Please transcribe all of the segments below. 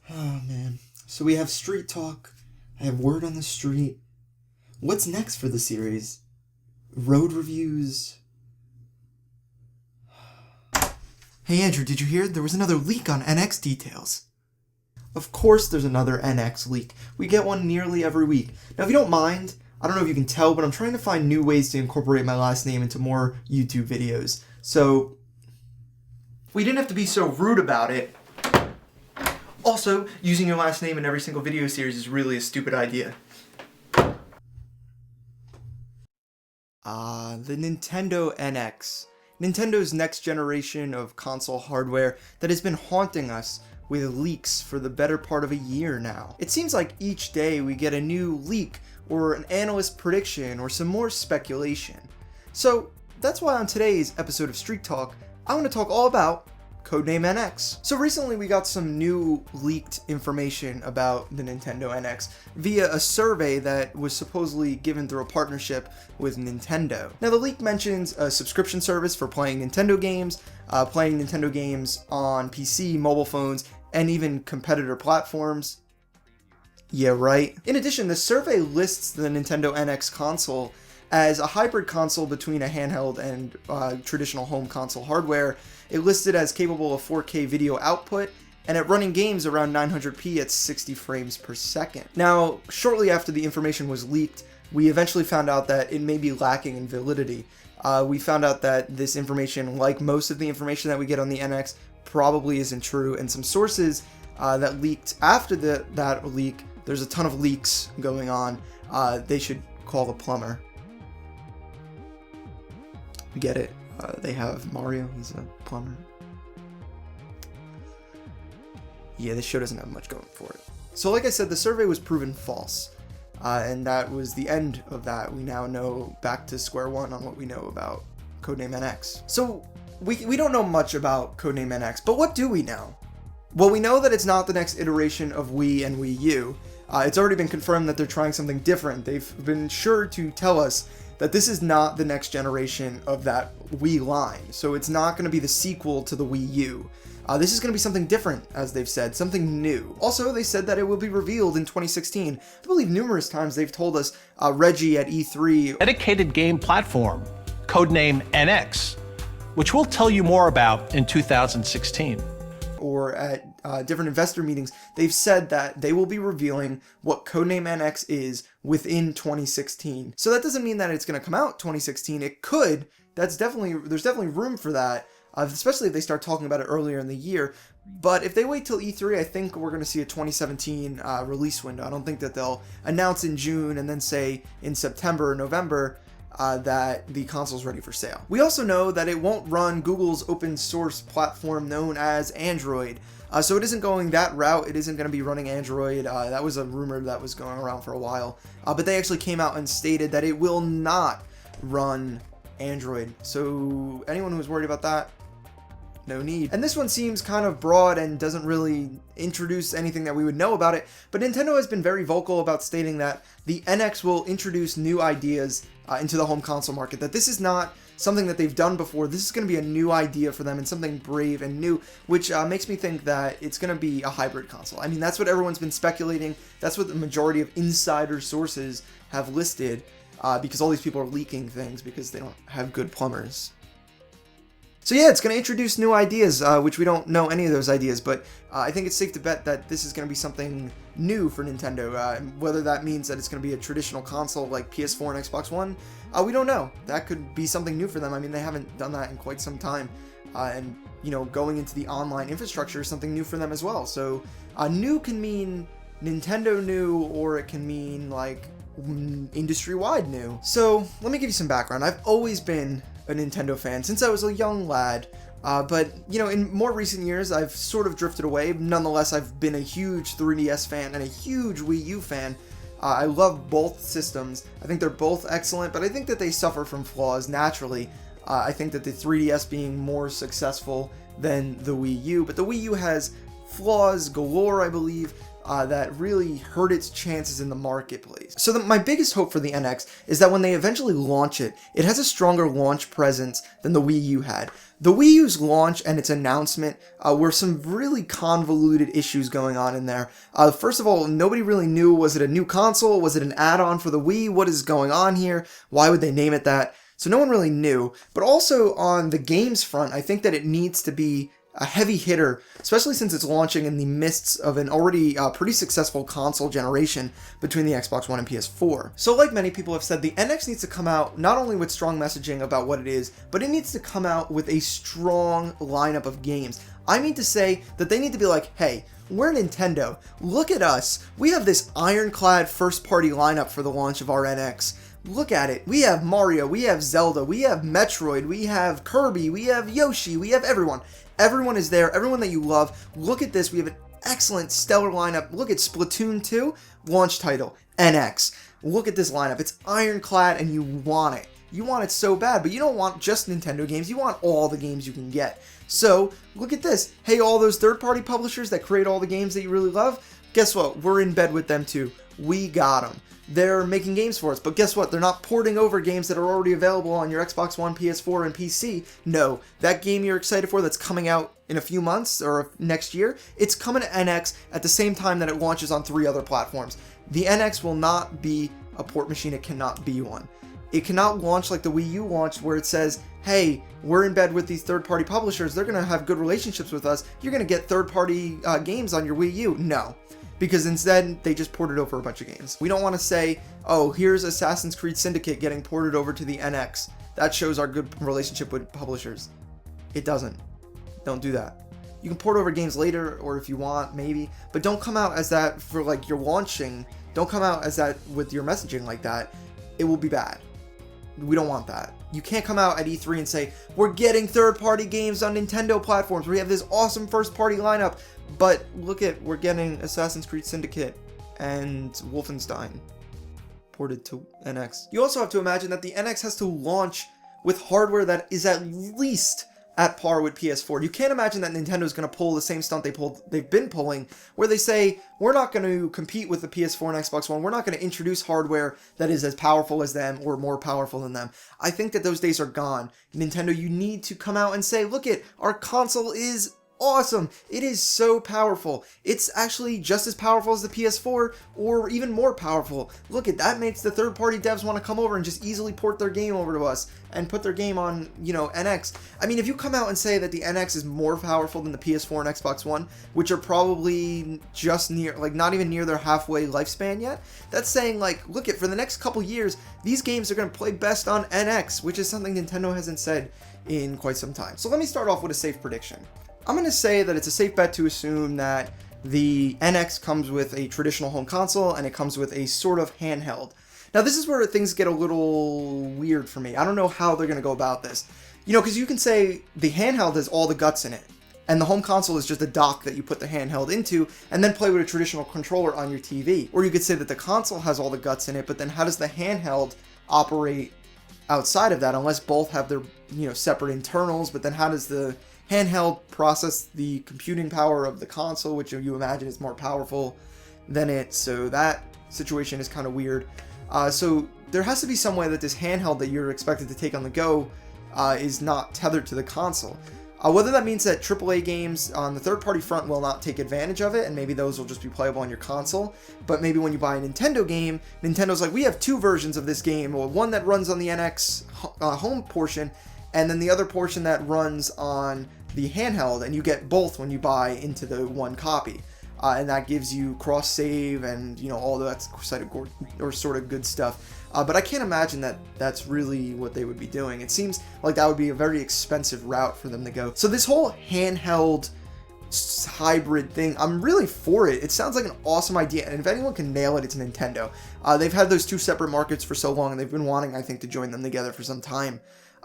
Oh man. So we have Street Talk. I have Word on the Street. What's next for the series? Road reviews. Hey Andrew, did you hear? There was another leak on NX details. Of course there's another NX leak. We get one nearly every week. Now if you don't mind, I don't know if you can tell, but I'm trying to find new ways to incorporate my last name into more YouTube videos. So, we didn't have to be so rude about it. Also, using your last name in every single video series is really a stupid idea. The Nintendo NX. Nintendo's next generation of console hardware that has been haunting us with leaks for the better part of a year now. It seems like each day we get a new leak or an analyst prediction or some more speculation. So that's why on today's episode of Street Talk, I want to talk all about Codename NX. So recently we got some new leaked information about the Nintendo NX via a survey that was supposedly given through a partnership with Nintendo. Now the leak mentions a subscription service for playing Nintendo games on PC, mobile phones, and even competitor platforms. Yeah, right. In addition, the survey lists the Nintendo NX console as a hybrid console between a handheld and traditional home console hardware. It listed as capable of 4K video output and at running games around 900p at 60 frames per second. Now, shortly after the information was leaked, we eventually found out that it may be lacking in validity. We found out that this information, like most of the information that we get on the NX, probably isn't true, and some sources that leaked after that leak, there's a ton of leaks going on, they should call a plumber. Get it? They have Mario, he's a plumber. Yeah, this show doesn't have much going for it. So like I said, the survey was proven false. And that was the end of that. We now know back to square one on what we know about Codename NX. So we don't know much about Codename NX, but what do we know? Well, we know that it's not the next iteration of Wii and Wii U. It's already been confirmed that they're trying something different. They've been sure to tell us that this is not the next generation of that Wii line. So it's not going to be the sequel to the Wii U. This is going to be something different, as they've said, something new. Also, they said that it will be revealed in 2016. I believe numerous times they've told us Reggie at E3. Dedicated game platform, codename NX, which we'll tell you more about in 2016. Or at different investor meetings, they've said that they will be revealing what Codename NX is within 2016. So that doesn't mean that it's going to come out 2016. It could. There's definitely room for that, especially if they start talking about it earlier in the year. But if they wait till E3, I think we're going to see a 2017 release window. I don't think that they'll announce in June and then say in September or November that the console's ready for sale. We also know that it won't run Google's open source platform known as Android. So it isn't going that route. It isn't going to be running Android. That was a rumor that was going around for a while. But they actually came out and stated that it will not run Android. So anyone who's worried about that, no need. And this one seems kind of broad and doesn't really introduce anything that we would know about it, but Nintendo has been very vocal about stating that the NX will introduce new ideas into the home console market, that this is not something that they've done before. This is going to be a new idea for them and something brave and new, which makes me think that it's going to be a hybrid console. I mean, that's what everyone's been speculating. That's what the majority of insider sources have listed, because all these people are leaking things because they don't have good plumbers. So yeah, it's going to introduce new ideas, which we don't know any of those ideas, but I think it's safe to bet that this is going to be something new for Nintendo. Whether that means that it's going to be a traditional console like PS4 and Xbox One, we don't know. That could be something new for them. I mean, they haven't done that in quite some time. And, you know, going into the online infrastructure is something new for them as well. So new can mean Nintendo new, or it can mean like industry-wide new. So let me give you some background. I've always been a Nintendo fan since I was a young lad, but you know, in more recent years I've sort of drifted away. Nonetheless, I've been a huge 3DS fan and a huge Wii U fan. I love both systems. I think they're both excellent, but I think that they suffer from flaws naturally. I think that the 3DS being more successful than the Wii U, but the Wii U has flaws galore, I believe. that really hurt its chances in the marketplace. So my biggest hope for the NX is that when they eventually launch it, it has a stronger launch presence than the Wii U had. The Wii U's launch and its announcement were some really convoluted issues going on in there. First of all, nobody really knew, was it a new console? Was it an add-on for the Wii? What is going on here? Why would they name it that? So no one really knew. But also on the games front, I think that it needs to be a heavy hitter, especially since it's launching in the midst of an already pretty successful console generation between the Xbox One and PS4. So like many people have said, the NX needs to come out not only with strong messaging about what it is, but it needs to come out with a strong lineup of games. I mean to say that they need to be like, hey, we're Nintendo, look at us, we have this ironclad first-party lineup for the launch of our NX. Look at it. We have Mario, we have Zelda, we have Metroid, we have Kirby, we have Yoshi, we have everyone. Everyone is there, everyone that you love. Look at this, we have an excellent, stellar lineup. Look at Splatoon 2, launch title, NX. Look at this lineup, it's ironclad and you want it. You want it so bad, but you don't want just Nintendo games, you want all the games you can get. So, look at this. Hey, all those third-party publishers that create all the games that you really love, guess what? We're in bed with them too. We got them. They're making games for us, but guess what? They're not porting over games that are already available on your Xbox One, PS4, and PC. No, that game you're excited for that's coming out in a few months or next year, it's coming to NX at the same time that it launches on 3 other platforms. The NX will not be a port machine, it cannot be one. It cannot launch like the Wii U launched where it says, hey, we're in bed with these third-party publishers, they're going to have good relationships with us, you're going to get third-party games on your Wii U. No. Because instead, they just ported over a bunch of games. We don't want to say, oh, here's Assassin's Creed Syndicate getting ported over to the NX. That shows our good relationship with publishers. It doesn't. Don't do that. You can port over games later, or if you want, maybe, but don't come out as that for like your launching. Don't come out as that with your messaging like that. It will be bad. We don't want that. You can't come out at E3 and say, we're getting third-party games on Nintendo platforms. We have this awesome first-party lineup. But look at, we're getting Assassin's Creed Syndicate and Wolfenstein ported to NX. You also have to imagine that the NX has to launch with hardware that is at least at par with PS4. You can't imagine that Nintendo's going to pull the same stunt they've been pulling, where they say, we're not going to compete with the PS4 and Xbox One. We're not going to introduce hardware that is as powerful as them or more powerful than them. I think that those days are gone. Nintendo, you need to come out and say, look at, our console is awesome. It is so powerful. It's actually just as powerful as the PS4 or even more powerful. Look at that, makes the third-party devs want to come over and just easily port their game over to us and put their game on, NX. I mean, if you come out and say that the NX is more powerful than the PS4 and Xbox One, which are probably just near, like not even near their halfway lifespan yet, that's saying like, look at, for the next couple years, these games are going to play best on NX, which is something Nintendo hasn't said in quite some time. So let me start off with a safe prediction. I'm going to say that it's a safe bet to assume that the NX comes with a traditional home console and it comes with a sort of handheld. Now this is where things get a little weird for me. I don't know how they're going to go about this. Because you can say the handheld has all the guts in it, and the home console is just a dock that you put the handheld into and then play with a traditional controller on your TV. Or you could say that the console has all the guts in it, but then how does the handheld operate outside of that, unless both have their, separate internals, but then how does the handheld process the computing power of the console, which you imagine is more powerful than it, so that situation is kind of weird. So there has to be some way that this handheld that you're expected to take on the go is not tethered to the console. Whether that means that AAA games on the third-party front will not take advantage of it, and maybe those will just be playable on your console, but maybe when you buy a Nintendo game, Nintendo's like, we have 2 versions of this game, or one that runs on the NX home portion, and then the other portion that runs on the handheld, and you get both when you buy into the one copy. And that gives you cross save and all that sort of good stuff. But I can't imagine that that's really what they would be doing. It seems like that would be a very expensive route for them to go. So this whole handheld hybrid thing, I'm really for it. It sounds like an awesome idea, and if anyone can nail it, it's Nintendo. They've had those 2 separate markets for so long, and they've been wanting, I think, to join them together for some time.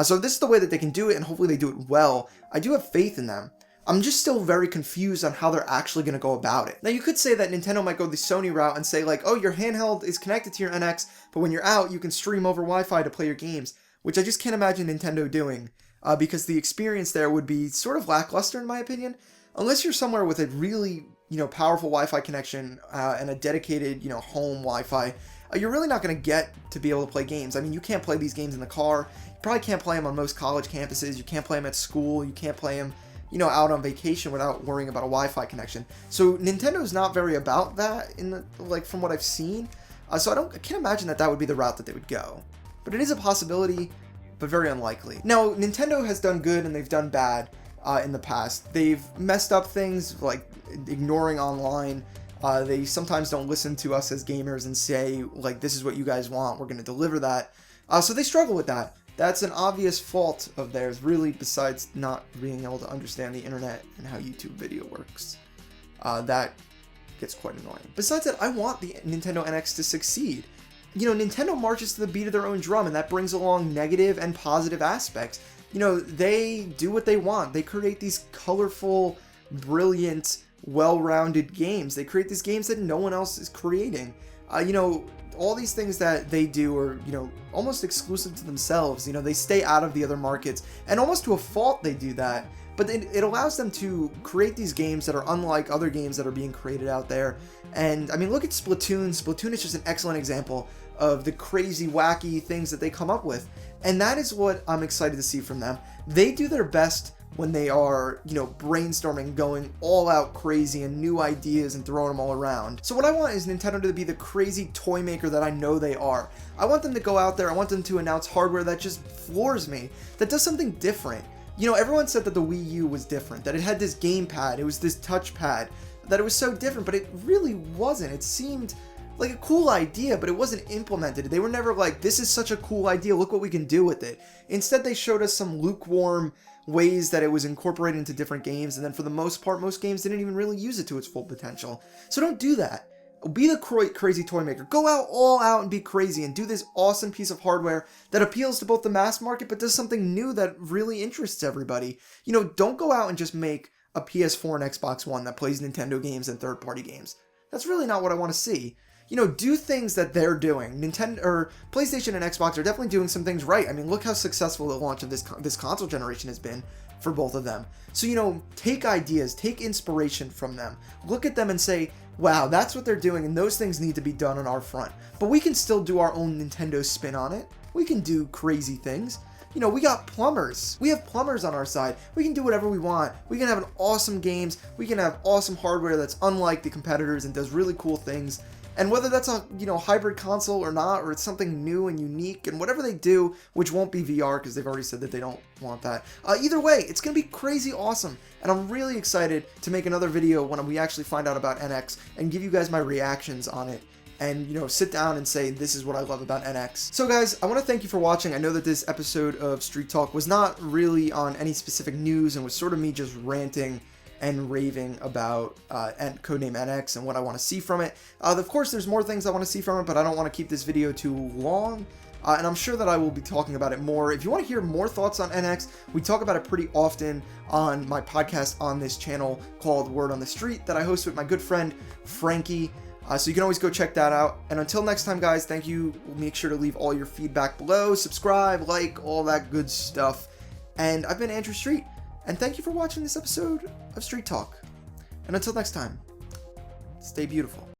So this is the way that they can do it, and hopefully they do it well. I do have faith in them. I'm just still very confused on how they're actually going to go about it. Now, you could say that Nintendo might go the Sony route and say, like, oh, your handheld is connected to your NX, but when you're out, you can stream over Wi-Fi to play your games, which I just can't imagine Nintendo doing, because the experience there would be sort of lackluster, in my opinion. Unless you're somewhere with a really powerful Wi-Fi connection and a dedicated, home Wi-Fi, you're really not going to get to be able to play games. I mean, you can't play these games in the car. You probably can't play them on most college campuses. You can't play them at school. You can't play them, out on vacation without worrying about a Wi-Fi connection. So Nintendo's not very about that from what I've seen. So I can't imagine that would be the route that they would go. But it is a possibility, but very unlikely. Now, Nintendo has done good and they've done bad in the past. They've messed up things like ignoring online. They sometimes don't listen to us as gamers and say, like, this is what you guys want, we're going to deliver that. So they struggle with that. That's an obvious fault of theirs, really, besides not being able to understand the internet and how YouTube video works. That gets quite annoying. Besides that, I want the Nintendo NX to succeed. Nintendo marches to the beat of their own drum, and that brings along negative and positive aspects. They do what they want. They create these colorful, brilliant, well-rounded games. They create these games that no one else is creating. All these things that they do are, almost exclusive to themselves. They stay out of the other markets, and almost to a fault they do that. But it allows them to create these games that are unlike other games that are being created out there. And, I mean, look at Splatoon. Splatoon is just an excellent example of the crazy, wacky things that they come up with. And that is what I'm excited to see from them. They do their best when they are, brainstorming, going all out crazy and new ideas and throwing them all around. So what I want is Nintendo to be the crazy toy maker that I know they are. I want them to go out there, I want them to announce hardware that just floors me, that does something different. Everyone said that the Wii U was different, that it had this gamepad, it was this touchpad, that it was so different, but it really wasn't. It seemed like a cool idea, but it wasn't implemented. They were never like, this is such a cool idea, look what we can do with it. Instead, they showed us some lukewarm ways that it was incorporated into different games, and then for the most part, most games didn't even really use it to its full potential. So don't do that. Be the crazy toy maker. Go all out and be crazy and do this awesome piece of hardware that appeals to both the mass market but does something new that really interests everybody. Don't go out and just make a PS4 and Xbox One that plays Nintendo games and third-party games. That's really not what I want to see. Do things that they're doing. Nintendo or PlayStation and Xbox are definitely doing some things right. I mean, look how successful the launch of this console generation has been for both of them. So, take ideas, take inspiration from them. Look at them and say, wow, that's what they're doing, and those things need to be done on our front. But we can still do our own Nintendo spin on it. We can do crazy things. We got plumbers. We have plumbers on our side. We can do whatever we want. We can have awesome games. We can have awesome hardware that's unlike the competitors and does really cool things. And whether that's a, hybrid console or not, or it's something new and unique, and whatever they do, which won't be VR because they've already said that they don't want that. Either way, it's going to be crazy awesome. And I'm really excited to make another video when we actually find out about NX and give you guys my reactions on it. And, sit down and say, this is what I love about NX. So guys, I want to thank you for watching. I know that this episode of Street Talk was not really on any specific news and was sort of me just ranting and raving about Codename NX and what I want to see from it. Of course, there's more things I want to see from it, but I don't want to keep this video too long. And I'm sure that I will be talking about it more. If you want to hear more thoughts on NX, we talk about it pretty often on my podcast on this channel called Word on the Street that I host with my good friend Frankie. So you can always go check that out. And until next time, guys, thank you. Make sure to leave all your feedback below, subscribe, like, all that good stuff. And I've been Andrew Street. And thank you for watching this episode of Street Talk. And until next time, stay beautiful.